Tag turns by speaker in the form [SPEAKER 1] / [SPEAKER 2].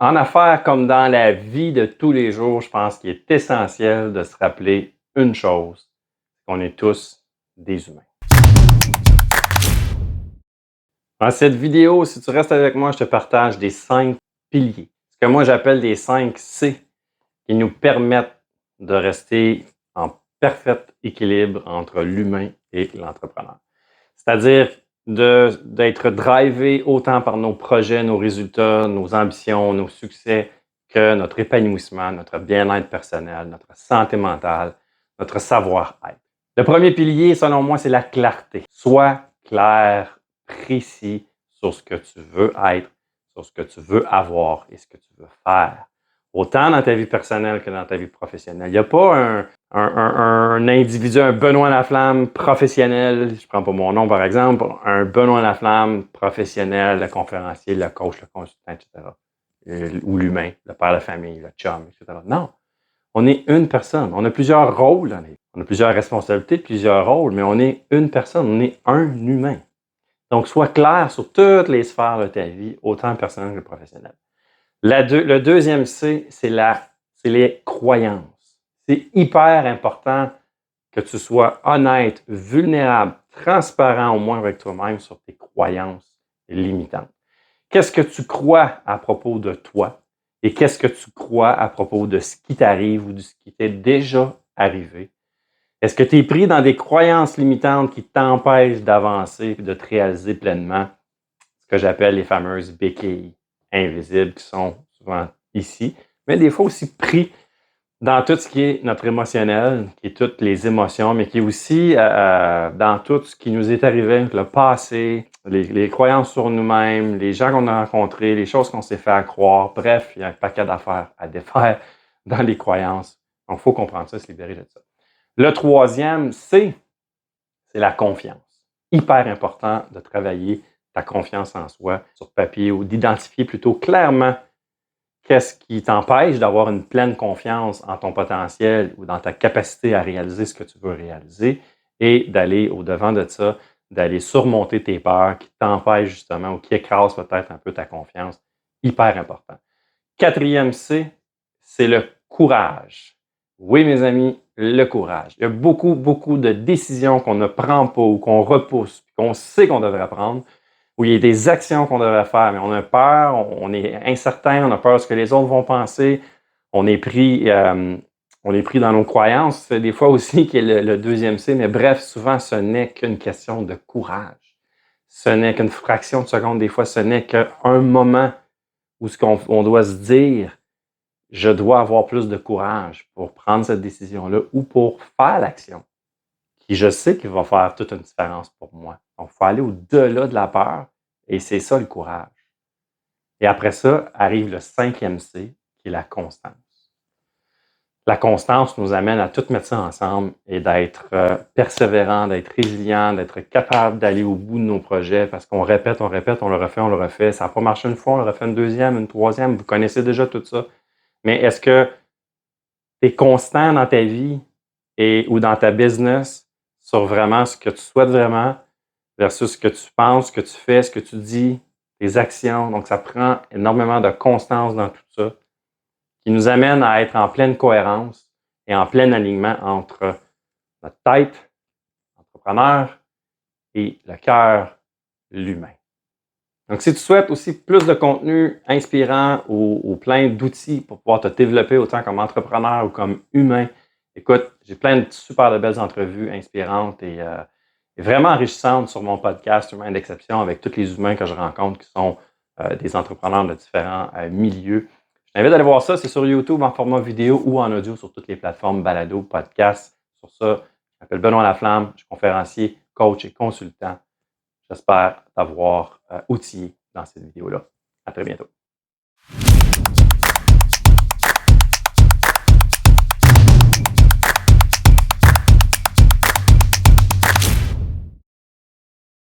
[SPEAKER 1] En affaires comme dans la vie de tous les jours, je pense qu'il est essentiel de se rappeler une chose, qu'on est tous des humains. Dans cette vidéo, si tu restes avec moi, je te partage des 5 piliers, ce que moi j'appelle des 5 C, qui nous permettent de rester en parfait équilibre entre l'humain et l'entrepreneur. C'est-à-dire d'être drivé autant par nos projets, nos résultats, nos ambitions, nos succès, que notre épanouissement, notre bien-être personnel, notre santé mentale, notre savoir-être. Le premier pilier, selon moi, c'est la clarté. Sois clair, précis sur ce que tu veux être, sur ce que tu veux avoir et ce que tu veux faire. Autant dans ta vie personnelle que dans ta vie professionnelle. Il n'y a pas un individu, un Benoît Laflamme professionnel, je ne prends pas mon nom par exemple, un Benoît Laflamme professionnel, le conférencier, le coach, le consultant, etc. Ou l'humain, le père de famille, le chum, etc. Non, on est une personne. On a plusieurs rôles dans la vie. On a plusieurs responsabilités, plusieurs rôles, mais on est une personne, on est un humain. Donc, sois clair sur toutes les sphères de ta vie, autant personnelle que professionnelle. Le deuxième C, c'est les croyances. C'est hyper important que tu sois honnête, vulnérable, transparent au moins avec toi-même sur tes croyances limitantes. Qu'est-ce que tu crois à propos de toi et qu'est-ce que tu crois à propos de ce qui t'arrive ou de ce qui t'est déjà arrivé? Est-ce que tu es pris dans des croyances limitantes qui t'empêchent d'avancer et de te réaliser pleinement ce que j'appelle les fameuses béquilles invisibles qui sont souvent ici, mais des fois aussi pris dans tout ce qui est notre émotionnel, qui est toutes les émotions, mais qui est aussi dans tout ce qui nous est arrivé, le passé, les croyances sur nous-mêmes, les gens qu'on a rencontrés, les choses qu'on s'est fait croire. Bref, il y a un paquet d'affaires à défaire dans les croyances. Donc, il faut comprendre ça, se libérer de ça. Le troisième, c'est la confiance. Hyper important de travailler ta confiance en soi sur papier ou d'identifier plutôt clairement qu'est-ce qui t'empêche d'avoir une pleine confiance en ton potentiel ou dans ta capacité à réaliser ce que tu veux réaliser et d'aller au-devant de ça, d'aller surmonter tes peurs qui t'empêchent justement ou qui écrasent peut-être un peu ta confiance. Hyper important. Quatrième C, c'est le courage. Oui, mes amis, le courage. Il y a beaucoup, beaucoup de décisions qu'on ne prend pas ou qu'on repousse, qu'on sait qu'on devrait prendre, où il y a des actions qu'on devrait faire, mais on a peur, on est incertain, on a peur de ce que les autres vont penser, on est pris dans nos croyances. C'est des fois aussi qui est le deuxième C, mais bref, souvent, ce n'est qu'une question de courage. Ce n'est qu'une fraction de seconde, des fois, ce n'est qu'un moment où on doit se dire je dois avoir plus de courage pour prendre cette décision-là ou pour faire l'action qui, je sais qu'il va faire toute une différence pour moi. Donc, il faut aller au-delà de la peur et c'est ça le courage. Et après ça, arrive le cinquième C, qui est la constance. La constance nous amène à tout mettre ça ensemble et d'être persévérant, d'être résilient, d'être capable d'aller au bout de nos projets parce qu'on répète, on le refait. Ça n'a pas marché une fois, on le refait une deuxième, une troisième. Vous connaissez déjà tout ça. Mais est-ce que tu es constant dans ta vie ou dans ta business sur vraiment ce que tu souhaites vraiment versus ce que tu penses, ce que tu fais, ce que tu dis, tes actions? Donc, ça prend énormément de constance dans tout ça qui nous amène à être en pleine cohérence et en plein alignement entre notre tête, l'entrepreneur, et le cœur, l'humain. Donc, si tu souhaites aussi plus de contenu inspirant ou plein d'outils pour pouvoir te développer autant comme entrepreneur ou comme humain, écoute, j'ai plein de super de belles entrevues inspirantes et vraiment enrichissantes sur mon podcast Humain d'exception avec tous les humains que je rencontre qui sont des entrepreneurs de différents milieux. Je t'invite à aller voir ça, c'est sur YouTube en format vidéo ou en audio sur toutes les plateformes balado, podcast. Sur ça, je m'appelle Benoît Laflamme, je suis conférencier, coach et consultant. J'espère t'avoir outillé dans cette vidéo-là. À très bientôt.